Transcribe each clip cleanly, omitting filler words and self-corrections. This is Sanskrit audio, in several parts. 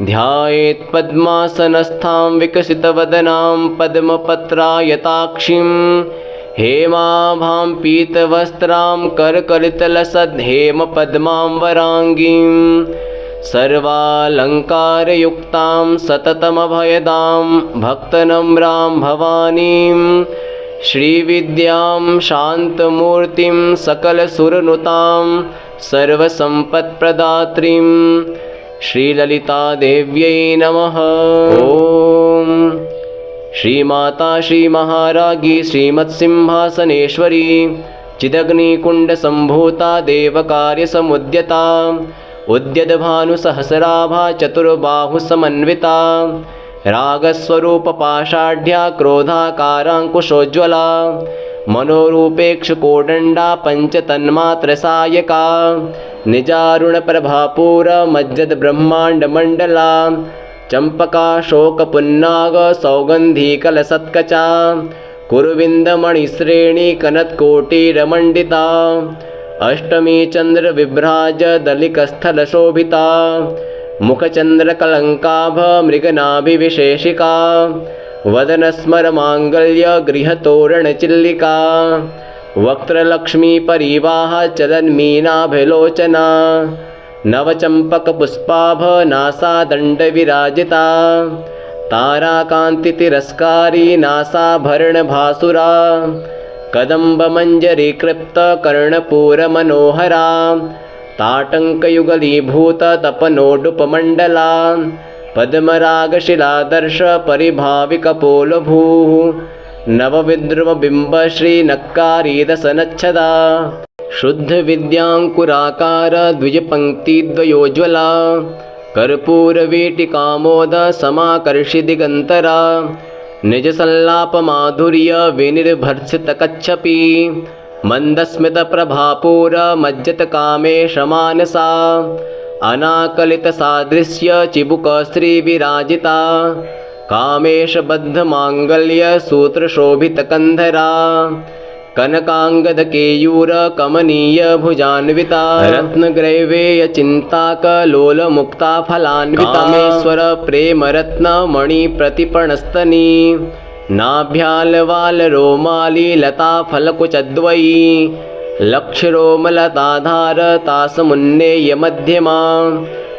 ध्यायेत् पद्मासनस्थां विकसितवदनां पद्मपत्रायताक्षीं हेमाभां पीतवस्त्रां करकलितलसद्धेमपद्मां सर्वालङ्कारयुक्तां सततमभयदां भक्तनम्रां भवानीं श्रीविद्यां शान्तमूर्तिं सकलसुरनुतां सर्वसम्पत्प्रदात्रीं श्रीललितादेव्यै नमः। ॐ श्रीमाता श्रीमहाराज्ञी श्रीमत्सिंहासनेश्वरी चिदग्निकुण्डसम्भूता देवकार्यसमुद्यता उद्यद्भानुसहस्राभा चतुर्बाहुसमन्विता रागस्वरूपपाषाढ्या क्रोधाकाराङ्कुशोज्ज्वला मनोरूपेक्षकोदण्डा पञ्चतन्मात्रसायका निजारुणप्रभापूरमज्जद्ब्रह्माण्डमण्डला चम्पकाशोकपुन्नाग सौगन्धिकलसत्कचा कुरुविन्दमणिश्रेणीकनत्कोटिरमण्डिता अष्टमी चन्द्रविभ्राजदलिकस्थलशोभिता मुखचन्द्रकलङ्काभ मृगनाभिविशेषिका वदनस्मरमाङ्गल्यगृहतोरणचिल्लिका वक्त्रलक्ष्मीपरीवाह चलन्मीनाभिलोचना नवचम्पकपुष्पाभ नासादण्डविराजिता ताराकान्तितिरस्कारी नासाभरणभासुरा कदम्बमञ्जरीकृप्तकर्णपूरमनोहरा ताटङ्कयुगलीभूततपनोडुपमण्डला पद्मरागशिलादर्शपरिभाविकपोलभूः नवविद्रुमबिम्बश्रीनक्कारीदशनच्छदा शुद्धविद्याङ्कुराकार द्विजपङ्क्तिद्वयोज्ज्वला कर्पूरवीटिकामोदसमाकर्षिदिगन्तरा निजसल्लापमाधुर्यविनिर्भर्त्सितकच्छपी मन्दस्मितप्रभापूरमज्जतकामेशमानसा अनाकलितसादृश्यचिबुकश्रीविराजिता कामेशबद्धमाङ्गल्यसूत्रशोभितकन्धरा कनकाङ्गदकेयूरकमनीयभुजान्विता रत्नग्रैवेयचिन्ताकलोलमुक्ताफलान्विता कामेश्वर प्रेमरत्नमणिप्रतिपणस्तनी नाभ्यालवालरोमाली लताफलकुचद्वयी लक्षरोमलताधारतासमुन्नेयमध्यमा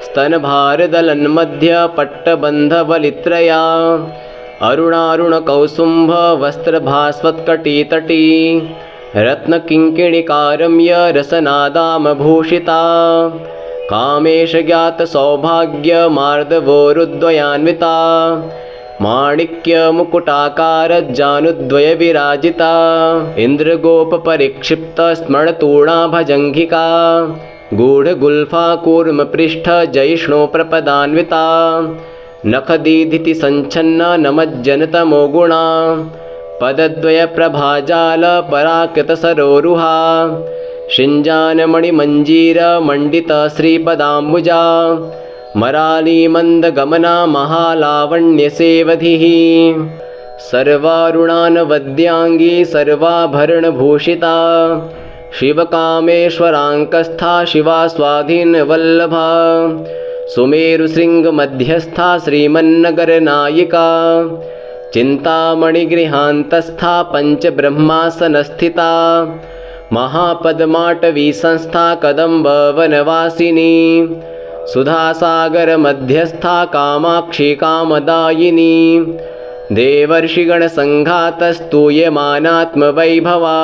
स्तनभारदलन्मध्यपट्टबन्धवलित्रया अरुणारुणकौसुम्भवस्त्रभास्वत्कटितटी रत्नकिङ्किणिकारम्यरसनादामभूषिता कामेशज्ञातसौभाग्यमार्दवोरुद्वयान्विता माणिक्यमुकुटाकारजानुद्वयविराजिता इन्द्रगोपपरिक्षिप्तस्मरणतूणाभजङ्घिका गूढगुल्फाकूर्मपृष्ठजयिष्णुप्रपदान्विता नखदीधितिसञ्छन्ननमज्जनतमो गुणा पदद्वयप्रभाजालपराकृतसरोरुहा शिञ्जानमणिमञ्जीरमण्डितश्रीपदाम्बुजा मरालीमन्दगमना महालावण्यसेवधिः सर्वारुणानवद्यांगी सर्वाभरणभूषिता शिवकामेश्वराङ्कस्था शिवा स्वाधीनवल्लभा सुमेरुशृङ्गमध्यस्था श्रीमन्नगरनायिका चिन्तामणिगृहान्तस्था पञ्चब्रह्मासनस्थिता महापद्माटवीसंस्था कदम्बवनवासिनी सुधासागरमध्यस्था कामाक्षी कामदायिनी देवर्षिगणसङ्घातस्तूयमानात्मवैभवा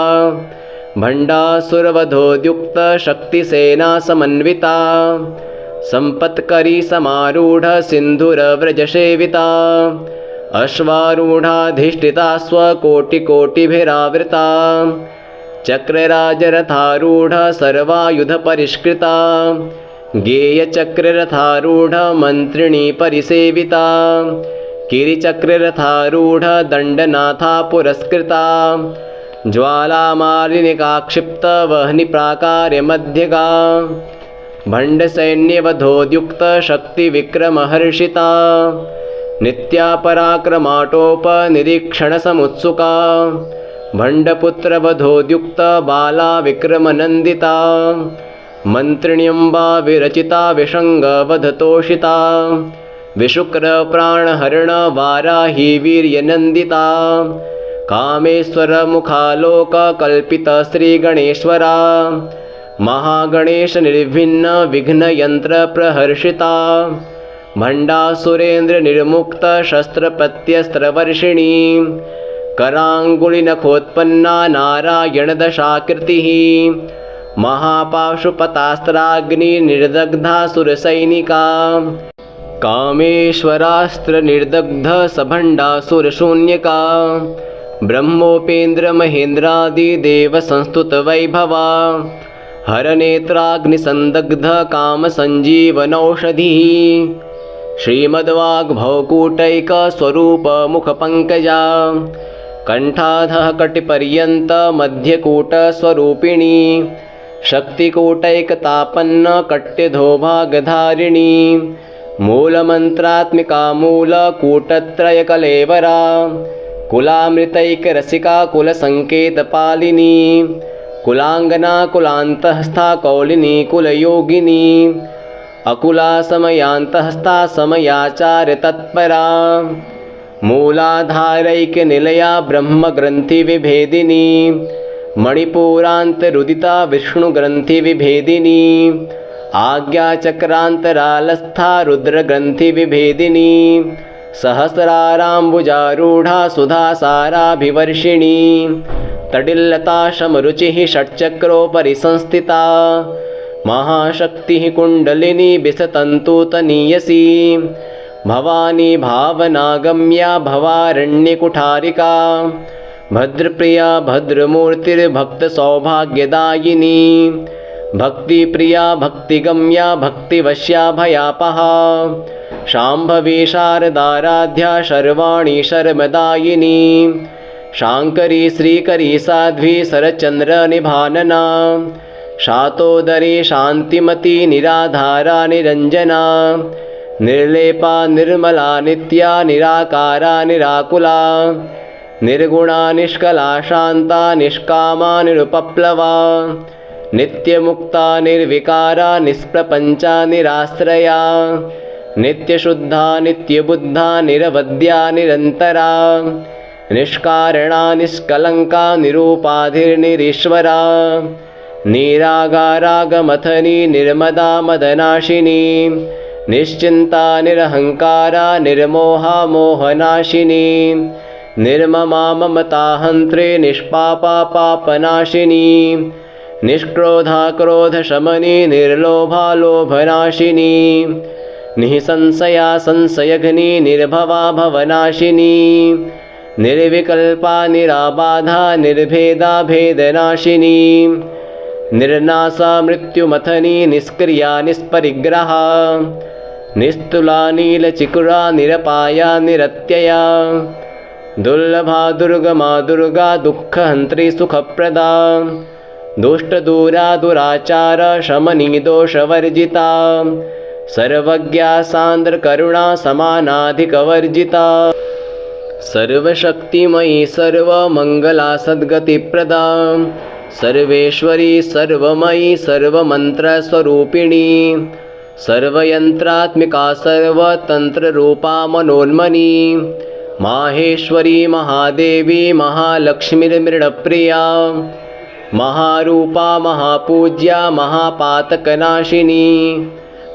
भण्डासुरवधोद्युक्तशक्तिसेनासमन्विता सम्पत्करी समारूढसिन्धुरव्रजसेविता अश्वारूढाधिष्ठिता स्वकोटिकोटिभिरावृता चक्रराजरथारूढ सर्वायुधपरिष्कृता गेयचक्ररथारूढमन्त्रिणी परिसेविता गिरिचक्ररथारूढदण्डनाथा पुरस्कृता ज्वालामालिनिकाक्षिप्तवह्निप्राकार्यमध्यगा भण्डसैन्यवधोद्युक्तशक्तिविक्रमहर्षिता नित्यापराक्रमाटोपनिरीक्षणसमुत्सुका भण्डपुत्रवधोद्युक्तबाला विक्रमनन्दिता मन्त्रिण्यम्बा विरचिता विषङ्गवधतोषिता विशुक्रप्राणहरण वाराही वीर्यनन्दिता कामेश्वरमुखालोककल्पितश्रीगणेश्वरा महागणेशनिर्भिन्न विघ्नयन्त्रप्रहर्षिता भण्डासुरेन्द्रनिर्मुक्तशस्त्रप्रत्यस्त्रवर्षिणी कराङ्गुलिनखोत्पन्ना नारायणदशाकृतिः महापाशुपतास्त्राग्निनिर्दग्धासुरसैनिका कामेश्वरास्त्रनिर्दग्धसभण्डासुरशून्यका ब्रह्मोपेन्द्रमहेन्द्रादिदेवसंस्तुतवैभवा हरनेत्राग्निसन्दग्धकामसञ्जीवनौषधिः श्रीमद्वाग्भवकूटैकस्वरूपमुखपङ्कजा कण्ठाधः कटिपर्यन्तमध्यकूटस्वरूपिणी शक्तिकूटैकतापन्नकट्यधोभागधारिणी मूलमन्त्रात्मिका मूलकूटत्रयकलेवरा कुलामृतैकरसिका कुलसङ्केतपालिनी कुलाङ्गना कुलान्तहस्था कौलिनी कुलयोगिनी अकुला समयान्तहस्ता समयाचार्यतत्परा मूलाधारैक्यनिलया ब्रह्मग्रन्थिविभेदिनी मणिपुरान्तरुदिता विष्णुग्रन्थिविभेदिनी आज्ञाचक्रान्तरालस्था रुद्रग्रन्थिविभेदिनी सहस्राराम्बुजारूढा सुधासाराभिवर्षिणी तडिल्लता शमरुचिः षट्चक्रोपरि संस्थिता महाशक्तिः कुण्डलिनी विसतन्तुतनीयसी भवानी भावनागम्या भवारण्यकुठारिका भद्रप्रिया भद्रमूर्तिर्भक्तसौभाग्यदायिनी भक्तिप्रिया भक्तिगम्या भक्तिवश्या भयापहा शाम्भवी शारदाराध्या शर्वाणी शर्मदायिनी शाङ्करी श्रीकरी साध्वी शरच्चन्द्रनिभानना शातोदरी शान्तिमती निराधारा निरञ्जना निर्लेपा निर्मला नित्या निराकारा निराकुला निर्गुणा निष्कला शान्ता निष्कामा निरुपप्लवा नित्यमुक्ता निर्विकारा निष्प्रपञ्चा निराश्रया नित्यशुद्धा नित्यबुद्धा निरवद्या निरन्तरा निष्कारणा निष्कलङ्का निरूपाधिर्निरीश्वरा निरागारागमथनी निर्मदा मदनाशिनी निश्चिन्ता निरहङ्कारा निर्मोहा मोहनाशिनी निर्ममा ममताहन्त्रे निष्पापा पापनाशिनी निष्क्रोधा क्रोधशमनी निर्लोभा लोभनाशिनी निःसंशया संशयघ्नी निर्भवा भवनाशिनी निर्विकल्पा निराबाधा निर्भेदा भेदनाशिनी निर्नासा मृत्युमथनी निष्क्रिया निष्परिग्रहा निस्तुला नीलचिकुरा निरपाया निरत्यया दुर्लभा दुर्गमा दुर्गा दुःखहन्त्री सुखप्रदा दुष्टदूरा दुराचार शमनी दोषवर्जिता सर्वज्ञा सान्द्रकरुणा समानाधिकवर्जिता सर्वशक्तिमयी सर्वमङ्गला सद्गतिप्रदा सर्वेश्वरी सर्वमयी सर्वमन्त्रस्वरूपिणी सर्वयन्त्रात्मिका सर्वतन्त्ररूपा मनोन्मनी माहेश्वरी महादेवी महालक्ष्मीर्मृडप्रिया महारूपा महापूज्या महापातकनाशिनी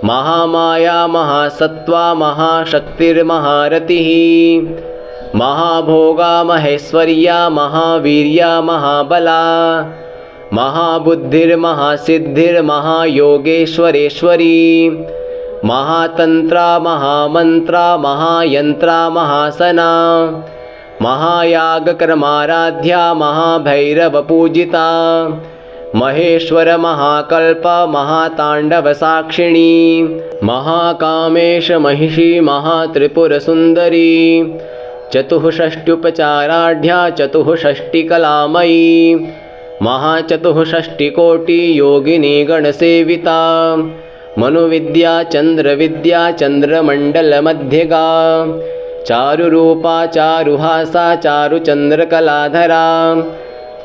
महामाया महासत्त्वा महाशक्तिर्महारतिः महाभोगा महेश्वर्या महावीर्या महाबला महाबुद्धिर्महासिद्धिर्महायोगेश्वरेश्वरी महातन्त्रा महामन्त्रा महायन्त्रा महासना महायागकर्माराध्या महाभैरवपूजिता महेश्वर महाकल्प महाताण्डवसाक्षिणी महाकामेश महिषी महात्रिपुरसुन्दरी चतुःषष्ट्युपचाराढ्या चतुःषष्टिकलामयी महाचतुःषष्टिकोटियोगिनी गणसेविता मनुविद्या चन्द्रविद्या चन्द्रमण्डलमध्यगा चारुरूपा चारुहासा चारुचन्द्रकलाधरा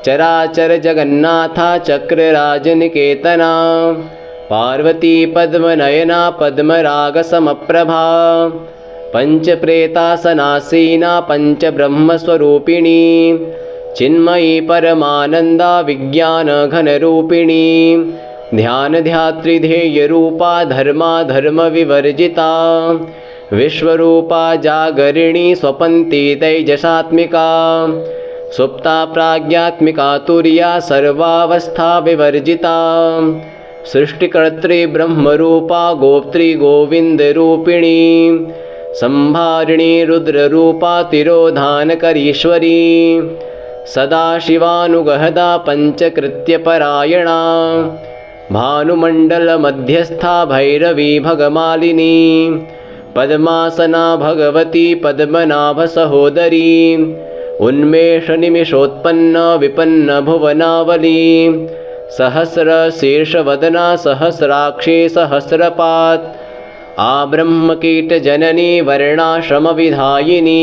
चराचर जगन्नाथा चक्रराजनिकेतना पार्वती पद्मनयना पद्मरागसमप्रभा पञ्चप्रेतासनासीना पञ्चब्रह्मस्वरूपिणी चिन्मयी परमानन्दा विज्ञानघनरूपिणी ध्यानध्यातृध्येयरूपा धर्माधर्मविवर्जिता विश्वरूपा जागरिणी स्वपन्ती तैजसात्मिका सुप्ता प्राज्ञात्मिका तुर्या सर्वावस्था विवर्जिता सृष्टिकर्त्री ब्रह्मरूपा गोप्त्री गोविन्दरूपिणी संहारिणी रुद्ररूपा तिरोधानकरीश्वरी सदाशिवानुगहदा पञ्चकृत्यपरायणा भानुमण्डलमध्यस्था भैरवी भगमालिनी पद्मासना भगवती पद्मनाभसहोदरी उन्मेषनिमिषोत्पन्न विपन्न भुवनावली सहस्रशीर्षवदना सहस्राक्षी सहस्रपात् आब्रह्मकीटजननी वर्णाश्रमविधायिनी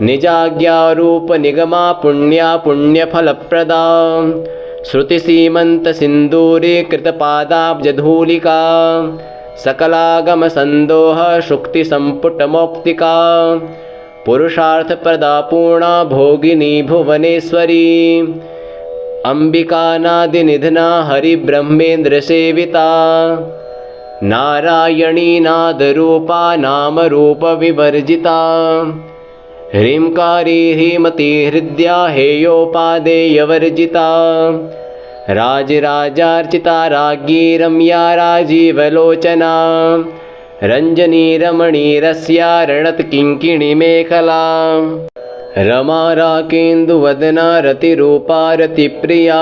निजाज्ञारूपनिगमा पुण्या पुण्यफलप्रदा श्रुतिसीमन्तसिन्दूरीकृतपादाब्जधूलिका सकलागमसन्दोह शुक्तिसम्पुटमौक्तिका पुरुषार्थप्रदा पूर्णा भोगिनी भुवनेश्वरी अम्बिकानादिनिधना हरिब्रह्मेन्द्रसेविता नारायणी नादरूपा नामरूपविवर्जिता ह्रींकारी ह्रीमती हृद्या हेयोपादेयवर्जिता राजराजार्चिता राज्ञी रम्या राजीवलोचना रञ्जनी रमणी रस्या रणत्किङ्किणीमेखला रमा राकेन्दुवदना रतिरूपा रतिप्रिया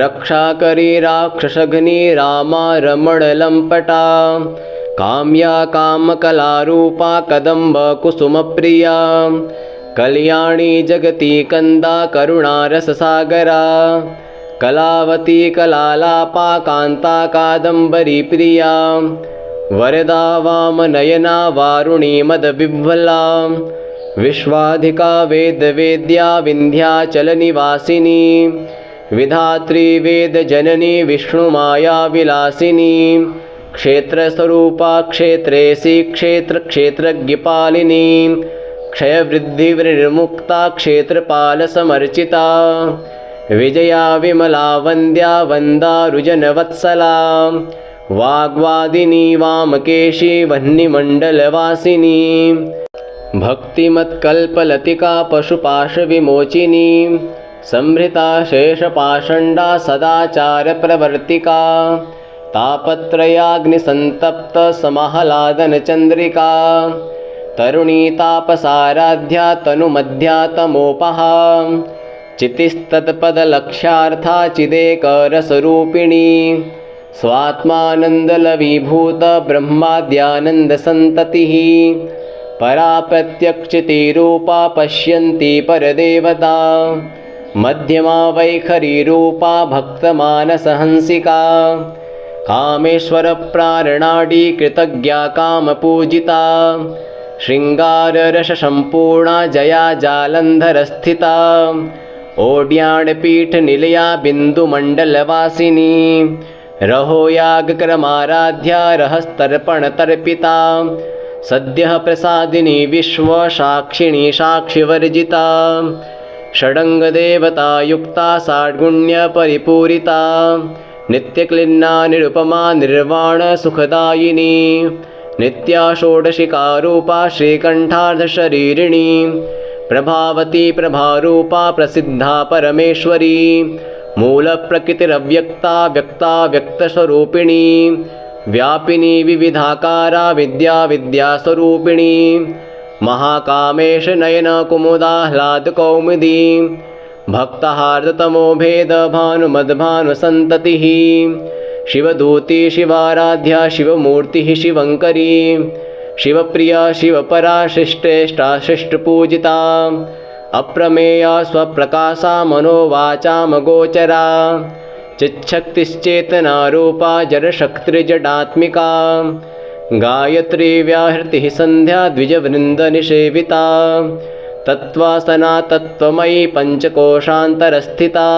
रक्षाकरी राक्षसघ्नी रामा रमणलम्पटा काम्या कामकलारूपा कदम्बकुसुमप्रिया कल्याणी जगती कन्दा करुणारससागरा कलावती कलालापा कान्ता कादम्बरी प्रिया वरदा वामनयना वारुणी मदविह्वला विश्वाधिका वेदवेद्या विन्ध्याचलनिवासिनी विधात्री वेदजननी विष्णुमायाविलासिनी क्षेत्रस्वरूपा क्षेत्रेशी क्षेत्रक्षेत्रज्ञपालिनी क्षयवृद्धिविनिर्मुक्ता क्षेत्रपालसमर्चिता विजया विमला वन्द्या वन्दारुजनवत्सला वाग्वादिनी वामकेशी वह्निमण्डलवासिनी भक्तिमत्कल्पलतिका पशुपाशविमोचिनी संहृता शेषपाषण्डा सदाचारप्रवर्तिका तापत्रयाग्निसन्तप्तसमाह्लादनचन्द्रिका तरुणी तापसाराध्या तनुमध्या तमोपहा चितिस्तत्पदलक्ष्यार्था चिदेकरसरूपिणी स्वात्मानन्दलवीभूत ब्रह्माद्यानन्दसन्ततिः परा प्रत्यक्षितिरूपा पश्यन्ती परदेवता मध्यमा वैखरीरूपा भक्तमानसहंसिका कामेश्वरप्रारणाडी कृतज्ञा कामपूजिता शृङ्गाररससम्पूर्णा जया जालन्धरस्थिता ओड्याणपीठनिलया बिन्दुमण्डलवासिनी रहोयागक्रमाराध्या रहस्तर्पणतर्पिता सद्यः प्रसादिनी विश्वसाक्षिणी साक्षिवर्जिता षडङ्गदेवतायुक्ता षड्गुण्यपरिपूरिता नित्यक्लिन्ना निरुपमा निर्वाणसुखदायिनी नित्या षोडशिकारूपा श्रीकण्ठार्धशरीरिणी प्रभावती प्रभारूपा प्रसिद्धा परमेश्वरी मूलप्रकृतिरव्यक्ता व्यक्ता व्यक्तस्वरूपिणी व्यापिनी विविधाकारा विद्या विद्यास्वरूपिणी महाकामेश नयन कुमुदाह्लादकौमुदी भक्तहार्दतमो भेद भानुमद्भानुसन्ततिः शिवदूती शिवाराध्या शिवमूर्तिः शिवङ्करी शिवप्रिया शिवपरा शिष्टेष्टा शिष्टपूजिता अप्रमेया स्वप्रकाशा मनोवाचामगोचरा चिच्छक्तिश्चेतनारूपा जडशक्तिर्जडात्मिका गायत्री व्याहृतिः सन्ध्या द्विजवृन्दनिषेविता तत्त्वासना तत्त्वमयी पञ्चकोशान्तरस्थिता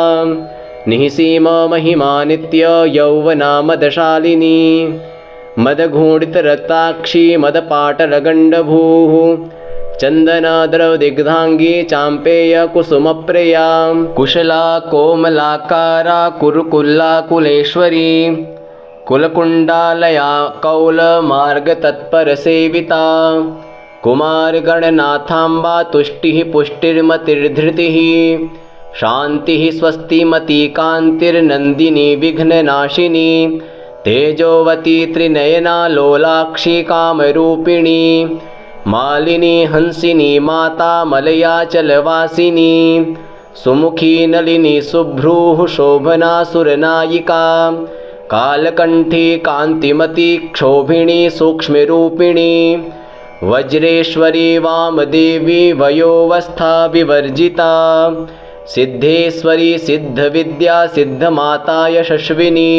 निःसीमा महिमा नित्य यौवना मदशालिनी मदघूणितरक्ताक्षी मदपाटलगण्डभूः चन्दनाद्रवदिग्धाङ्गी चाम्पेयकुसुमप्रिया कुशला कोमलाकारा कुरुकुल्लाकुलेश्वरी कुलकुण्डालया कौलमार्गतत्परसेविता कुमारगणनाथाम्बा तुष्टिः पुष्टिर्मतिर्धृतिः शान्तिः स्वस्तिमती कान्तिर्नन्दिनी विघ्ननाशिनी तेजोवती त्रिनयना लोलाक्षी कामरूपिणी मालिनी हंसिनी माता मलयाचलवासिनी सुमुखी नलिनी सुभ्रूः शोभना सुरनायिका कालकण्ठी कान्तिमती क्षोभिणी सूक्ष्मरूपिणी वज्रेश्वरी वामदेवी वयोवस्था विवर्जिता सिद्धेश्वरी सिद्धविद्या सिद्धमाता यशस्विनी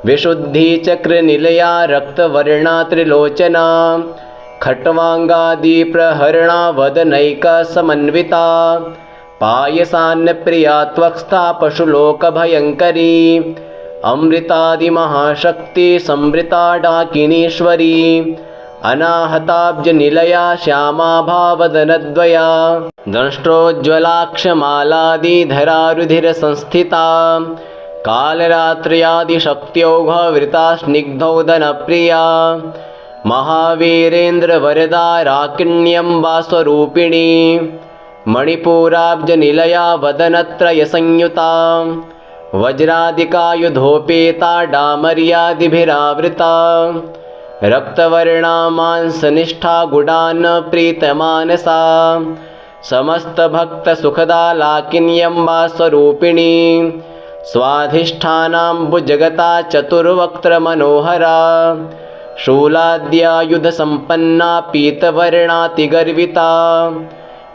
विशुद्धिचक्रनिलया रक्तवर्णा त्रिलोचना खट्वाङ्गादिप्रहरणा वदनैकसमन्विता पायसान्नप्रिया त्वक्स्था पशुलोकभयङ्करी अमृतादिमहाशक्ति संवृता डाकिनीश्वरी अनाहताब्जनिलया श्यामा भावदनद्वया दंष्ट्रोज्ज्वलाक्षमालादिधरारुधिरसंस्थिता कालरात्र्यादिशक्त्योघवृता स्निग्धौदनप्रिया महावीरेन्द्रवरदा राकिण्यम्बास्वरूपिणी मणिपुराब्जनिलया वदनत्रयसंयुता वज्रादिकायुधोपेता डामर्यादिभिरावृता रक्तवर्णा मांसनिष्ठा गुडान् प्रीतमानसा समस्तभक्तसुखदा लाकिन्यम्बा स्वरूपिणी स्वाधिष्ठानाम्बुजगता चतुर्वक्त्रमनोहरा शूलाद्यायुधसम्पन्ना पीतवर्णातिगर्विता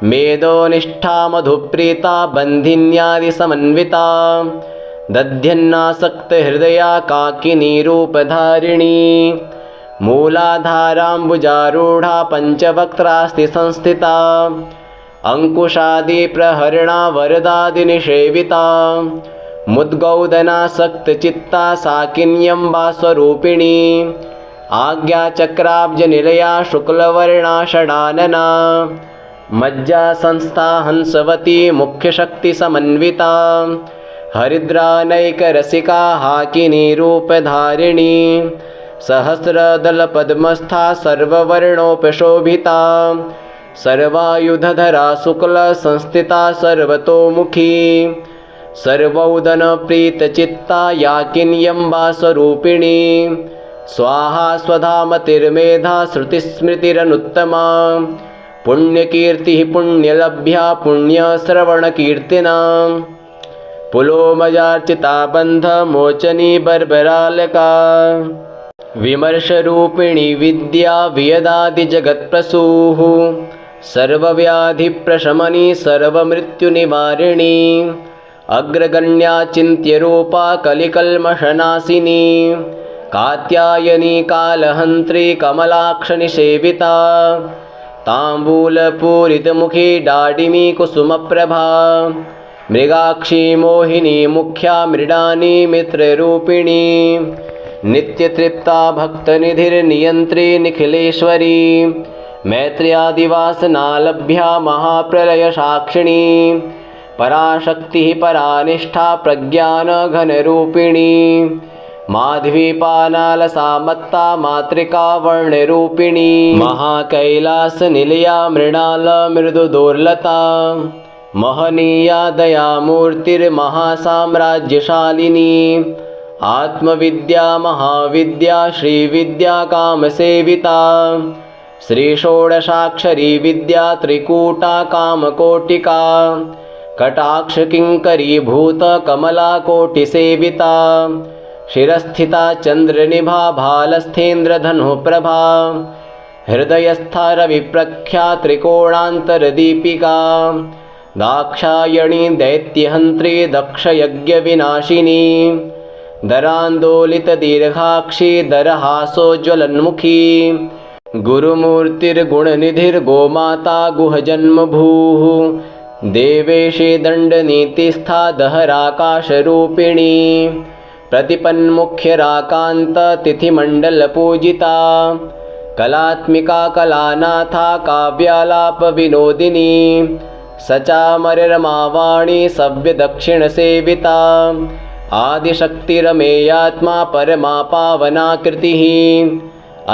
मेदोनिष्ठा मधुप्रीता बन्धिन्यादिसमन्विता दध्यन्नासक्तहृदया काकिनीरूपधारिणी मूलाधाराम्बुजारूढा पञ्चवक्त्रास्ति संस्थिता अंकुशादिप्रहरणा वरदादिनिषेविता मुद्गौदनासक्तचित्ता साकिन्यम्बा स्वरूपिणी आज्ञाचक्राब्जनिलया शुक्लवर्णा षडानना मज्जासंस्था हंसवती मुख्यशक्तिसमन्विता हरिद्रानैकरसिका हाकिनीरूपधारिणी सहस्रदलपद्मस्था सर्ववर्णोपशोभिता सर्वायुधधरा शुक्लसंस्थिता सर्वतोमुखी सर्वौदनप्रीतचित्ता याकिन्यम्बा स्वरूपिणी स्वाहा स्वधामतिर्मेधा श्रुतिस्मृतिरनुत्तमा पुण्यकीर्तिः पुण्यलभ्या पुण्यश्रवणकीर्तिना पुलोमयार्चिता बन्धमोचनी बर्बरालका विमर्शरूपिणी विद्या वियदादिजगत्प्रसूः सर्वव्याधिप्रशमनी सर्वमृत्युनिवारिणी अग्रगण्या चिन्त्यरूपा कलिकल्मषनाशिनी कात्यायनी कालहन्त्री कमलाक्षनिषेविता ताम्बूलपूरितमुखी डाडिमी कुसुमप्रभा मृगाक्षी मोहिनी मुख्या मृडानी मित्ररूपिणी नित्यतृप्ता भक्तनिधिर्नियन्त्री निखिलेश्वरी मैत्र्यादिवासनालभ्या महाप्रलयसाक्षिणी पराशक्तिः परानिष्ठा प्रज्ञानघनरूपिणी माध्वीपानालसामत्ता मातृका वर्णरूपिणी महाकैलासनिलया मृणालमृदुदोर्लता महनीया दयामूर्तिर्महासाम्राज्यशालिनी आत्मविद्या महाविद्या श्रीविद्या कामसेविता श्रीषोडशाक्षरी विद्या त्रिकूटा कामकोटिका कटाक्षकिङ्करीभूत कमलाकोटिसेविता शिरस्थिता चन्द्रनिभा भालस्थेन्द्रधनुप्रभा हृदयस्था रविप्रख्या त्रिकोणान्तरदीपिका दाक्षायणी दैत्यहन्त्री दक्षयज्ञविनाशिनी दरान्दोलितदीर्घाक्षी दरहासोज्ज्वलन्मुखी गुरुमूर्तिर्गुणनिधिर्गोमाता गुहजन्मभूः देवेशे दण्डनीतिस्था दहराकाशरूपिणी प्रतिपन्मुख्यराकान्ततिथिमण्डलपूजिता कलात्मिका कलानाथा काव्यालापविनोदिनी सचामररमावाणी सव्यदक्षिणसेविता आदिशक्तिरमेयात्मा परमा पावनाकृतिः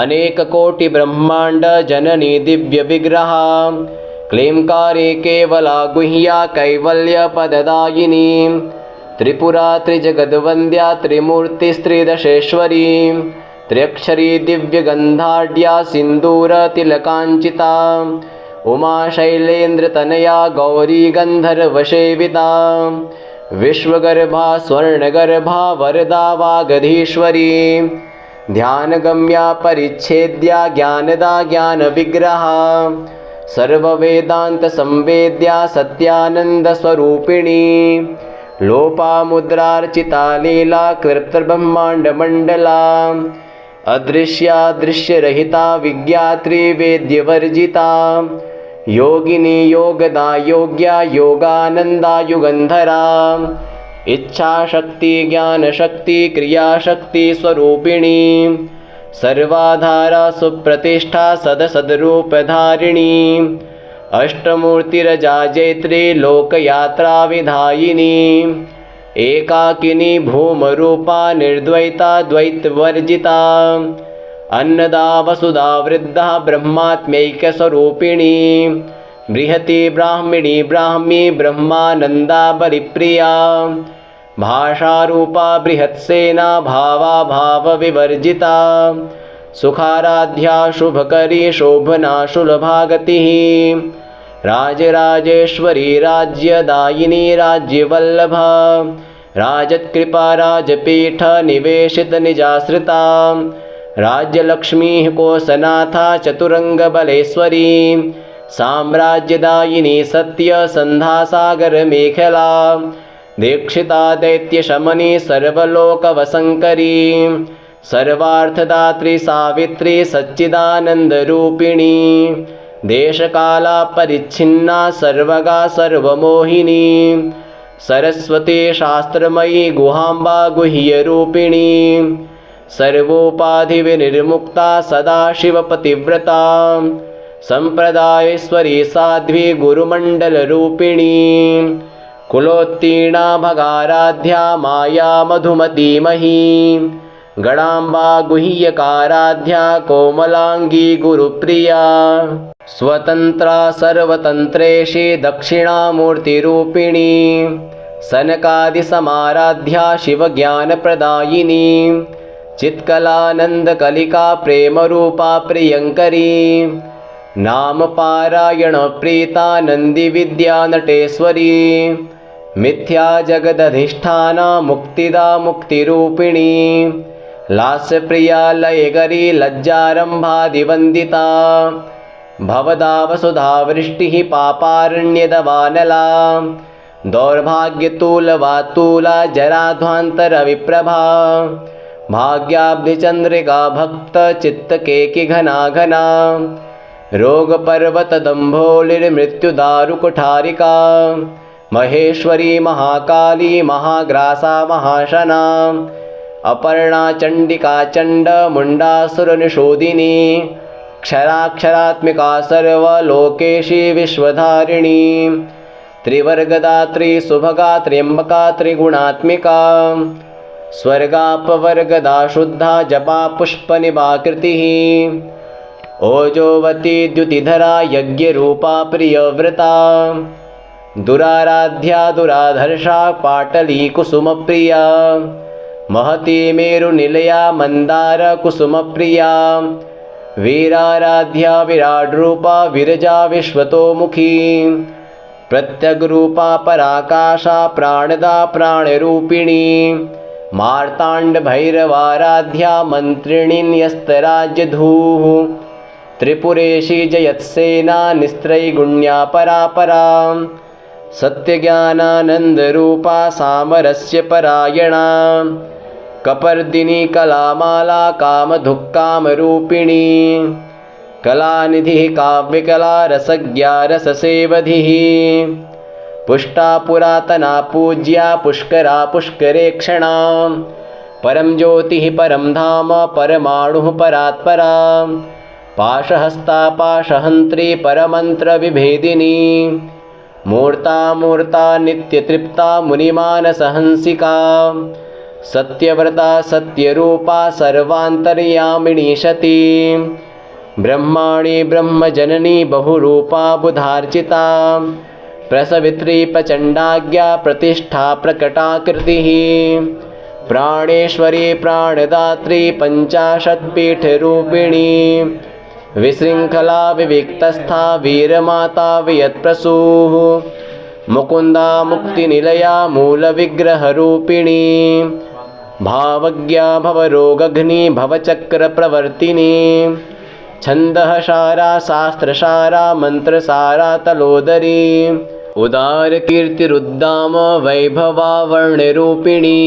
अनेककोटिब्रह्माण्डजननी दिव्यविग्रहा क्लींकारे केवला गुह्या कैवल्यपददायिनी त्रिपुरा त्रिजगद्वन्द्या त्रिमूर्तिस्त्रिदशेश्वरी त्र्यक्षरी दिव्यगन्धाढ्या सिन्दूरतिलकाञ्चिता उमा शैलेन्द्रतनया गौरी गन्धर्वसेविता विश्वगर्भा स्वर्णगर्भा वरदा वागधीश्वरी ध्यानगम्या परिच्छेद्या ज्ञानदा ज्ञानविग्रहा सर्ववेदान्तसंवेद्या सत्यानन्दस्वरूपिणी लोपामुद्रार्चिता लीला कृत्रिब्रह्माण्डमण्डला अदृश्या दृश्यरहिता विज्ञात्री वेद्यवर्जिता योगिनी योगदा योग्या योगानन्दा युगन्धरा इच्छाशक्ति ज्ञानशक्ति क्रियाशक्ति स्वरूपिणी सर्वाधारा सुप्रतिष्ठा सदसद्रूपधारिणी अष्टमूर्तिरजा जैत्री लोकयात्रा विधायिनी एकाकिनी भूमरूपा निर्द्वैता द्वैतवर्जिता अन्नदा वसुधा वृद्धा ब्रह्मात्मैक्यस्वरूपिणी बृहती ब्राह्मिणी ब्राह्मी ब्रह्मानन्दा बलिप्रिया भाषारूपा बृहत्सेना भावा भावविवर्जिता सुखाराध्या शुभकरी शोभना सुलभागतिः राजराजेश्वरी राज्यदायिनी राज्यवल्लभा राजत्कृपा राजपीठ निवेशित निजाश्रिता राज्यलक्ष्मीः कोसनाथा चतुरङ्गबलेश्वरी साम्राज्यदायिनी सत्यसन्धासागरमेखला दीक्षिता दैत्यशमनी सर्वलोकवसङ्करी सर्वार्थदात्री सावित्री सच्चिदानन्दरूपिणी देशकाला परिच्छिन्ना सर्वगा सर्वमोहिनी सरस्वती शास्त्रमयी गुहाम्बा गुह्यरूपिणी सर्वोपाधिविनिर्मुक्ता सदाशिवपतिव्रता सम्प्रदायेश्वरी साध्वी गुरुमण्डलरूपिणी कुलोत्तीर्णा भगाराध्या माया मधुमतीमही गणाम्बा गुह्यकाराध्या कोमलांगी गुरुप्रिया स्वतंत्रा सर्वतंत्रेशी दक्षिणामूर्तिरूपिणी सनकादिसमाराध्या शिवज्ञानप्रदायिनी चित्कलानन्दकलिका प्रेमरूपा प्रियङ्करी नामपारायण प्रीता नन्दिविद्या नटेश्वरी मिथ्या जगदधिष्ठाना मुक्तिदा मुक्तिरूपिणी लास्यप्रिया लयकरी लज्जारम्भादिवन्दिता भवदा वसुधा वृष्टिः पापारण्यदवानला दौर्भाग्यतूलवातूला जराध्वान्तरविप्रभा भाग्याब्धिचन्द्रिका भक्तचित्तकेकिघना घना रोगपर्वतदम्भोलिर्मृत्युदारुकुठारिका महेश्वरी महाकाली महाग्रासा महाशना अपर्णा चण्डिका चण्डमुण्डासुरनिषोदिनी क्षराक्षरात्मिका सर्वलोकेशी विश्वधारिणी त्रिवर्गदात्री सुभगा त्र्यम्बका त्रिगुणात्मिका स्वर्गापवर्गदा शुद्धा जपा पुष्पनिभाकृतिः ओजोवती द्युतिधरा यज्ञरूपा प्रियव्रता दुराराध्या दुराधर्षा पाटली कुसुमप्रिया महती मेरुनिलया मंदार कुसुमप्रिया वीराराध्या विराड्रूपा विरजा विश्वतोमुखी प्रत्यग्रूपा पराकाशा प्राणदा प्राणरूपिणी मार्ताण्डभैरवाराध्या मन्त्रिणीन्यस्तराज्यधूः त्रिपुरेशी जयत्सेना निस्त्रैगुण्या परापरा सत्यज्ञानानन्दरूपा सामरस्य परायणा कपर्दिनी कलामाला कामधुक्कामरूपिणी कलानिधिः काव्यकला रसज्ञा रससेवधिः पुष्टा पुरातना पूज्या पुष्करा पुष्करेक्षणा परं ज्योतिः परं धाम परमाणुः परात्परा पाशहस्ता पाशहन्त्री परमन्त्रविभेदिनी मूर्ता मूर्ता नित्यतृप्ता मुनिमानसहंसिका सत्यव्रता सत्यरूपा सर्वान्तर्यामिणी सती ब्रह्माणि ब्रह्मजननी बहुरूपा बुधार्चिता प्रसवित्री प्रचण्डाज्ञा प्रतिष्ठा प्रकटाकृतिः प्राणेश्वरी प्राणदात्री पञ्चाशत्पीठरूपिणी विशृङ्खला विविक्तस्था वीरमाता वियत्प्रसूः मुकुन्दा मुक्तिनिलया मूलविग्रहरूपिणी भावज्ञा भवरोगघ्नी भवचक्रप्रवर्तिनी छन्दःसारा शास्त्रसारा मन्त्रसारा तलोदरी उदारकीर्तिरुद्दाम वैभवा वर्णरूपिणी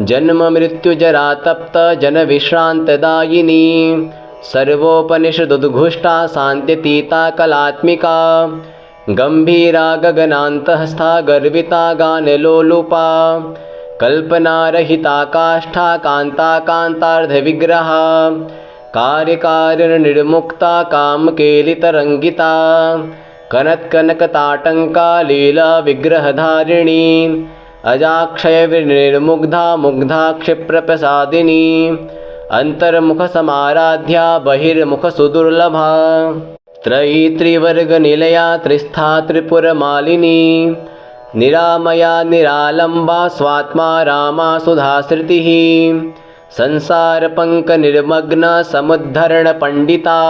जन्ममृत्युजरा तप्त जनविश्रान्तदायिनी सर्वोपनिषदुद्घुष्टा शान्त्यतीता कलात्मिका गम्भीरा गगनान्तःस्था गर्विता गानलोलुपा कल्पनारहिता काष्ठा कान्ता कान्तार्धविग्रहा कार्यकारणनिर्मुक्ता कामकेलितरङ्गिता कनत्कनकताटङ्का लीला विग्रहधारिणी अजाक्षयविनिर्मुग्धा मुग्धा क्षिप्रप्रसादिनी अन्तर्मुखसमाराध्या बहिर्मुखसुदुर्लभा त्रयी त्रिवर्गनिलया त्रिस्था त्रिपुरमालिनी निरामया निरालम्बा स्वात्मा रामा सुधाश्रुतिः संसारपङ्कनिर्मग्ना समुद्धरणपण्डिता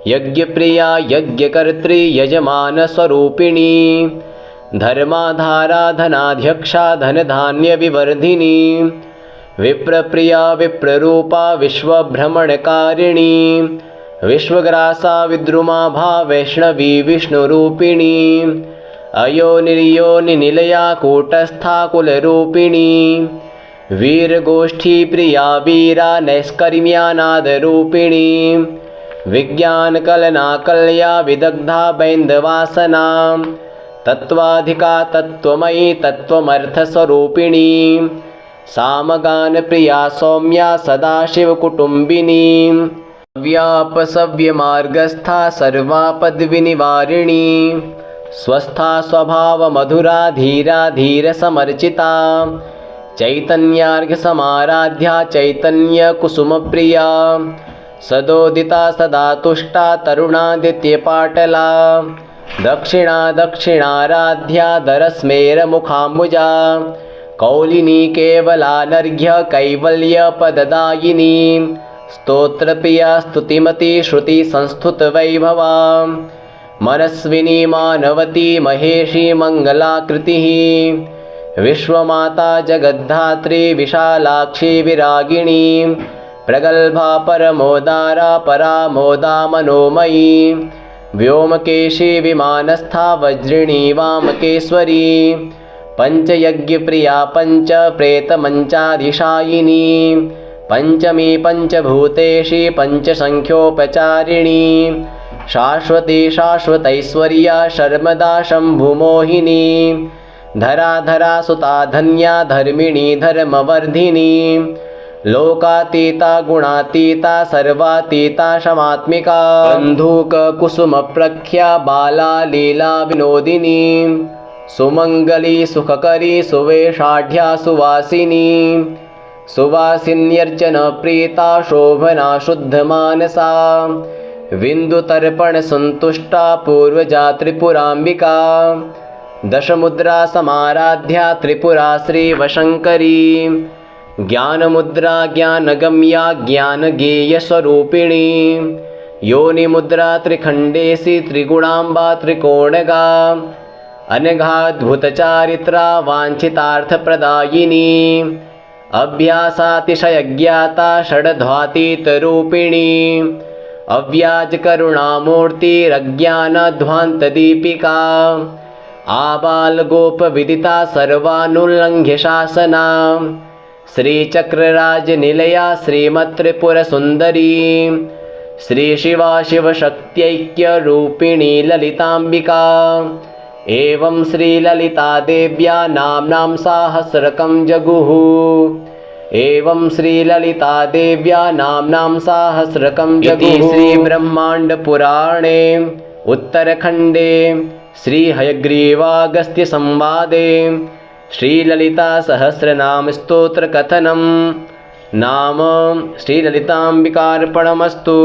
यज्ञप्रिया यज्ञकर्त्री यजमानस्वरूपिणी धर्माधारा धनाध्यक्षा धनधान्यविवर्धिनी विप्रप्रिया विप्ररूपा विश्वभ्रमणकारिणी विश्वग्रासा विद्रुमाभा वैष्णवी विष्णुरूपिणी अयोनिर्योनिनिलया कूटस्था कुलरूपिणी वीरगोष्ठी प्रिया वीरा नैष्कर्म्यानादरूपिणी विज्ञानकलनाकल्या विदग्धा बैन्दवासना तत्त्वाधिका तत्त्वमयी तत्त्वमर्थस्वरूपिणी सामगानप्रिया सौम्या सदाशिवकुटुम्बिनी व्यापसव्यमार्गस्था सर्वापद्विनिवारिणी स्वस्था स्वभावमधुरा धीरा धीरसमर्चिता चैतन्यार्घ्यसमाराध्या चैतन्यकुसुमप्रिया सदोदिता सदा तुष्टा तरुणादित्यपाटला दक्षिणा दक्षिणाराध्या दरस्मेरमुखाम्बुजा कौलिनी केवलानर्घ्य कैवल्यपददायिनी स्तोत्रप्रिया स्तुतिमती श्रुतिसंस्तुतवैभवा मनस्विनी मानवती महेशी मङ्गलाकृतिः विश्वमाता जगद्धात्री विशालाक्षी विरागिणी प्रगल्भा परमोदारा परामोदा मनोमयी व्योमकेशी विमानस्था वज्रिणी वामकेश्वरी पञ्चयज्ञप्रिया पञ्चप्रेतमञ्चाधिशायिनी पञ्चमी पञ्चभूतेशी पञ्चसङ्ख्योपचारिणी शाश्वती शाश्वतैश्वर्या शर्मदा शम्भुमोहिनी धराधरा सुता धन्या धर्मिणी धर्मवर्धिनी लोकातीता गुणातीता सर्वातीता शमात्मिका बन्धूककुसुमप्रख्या बाला लीला विनोदिनी सुमङ्गली सुखकरी सुवेशाढ्या सुवासिनी सुवासिन्यर्चनप्रीता शोभना शुद्धमानसा विन्दुतर्पणसन्तुष्टा पूर्वजा त्रिपुराम्बिका दशमुद्रा समाराध्या त्रिपुरा श्रीवशङ्करी ज्ञानमुद्रा ज्ञानगम्या ज्ञानगेयस्वरूपिणी योनिमुद्रा त्रिखण्डेशी त्रिगुणाम्बा त्रिकोणगा अनघाद्भुतचारित्रा वाञ्छितार्थप्रदायिनी अभ्यासातिशयज्ञाता षड्ध्वातीतरूपिणी अव्याजकरुणामूर्तिरज्ञानध्वान्तदीपिका आबालगोपविदिता सर्वानुल्लङ्घ्य शासना श्रीचक्रराजनिलया श्रीमत्त्रिपुरसुन्दरी श्रीशिवा शिवशक्त्यैक्यरूपिणी ललिताम्बिका एवं श्रीललितादेव्या नाम्नां साहस्रकं जगुः एवं श्रीललितादेव्या नाम्नां सहस्रकं जगुः। इति श्रीब्रह्माण्डपुराणे उत्तरखण्डे श्रीहयग्रीवागस्त्यसंवादे श्रीललितासहस्रनामस्तोत्रकथनं नाम श्रीललिताम्बिकार्पणमस्तु।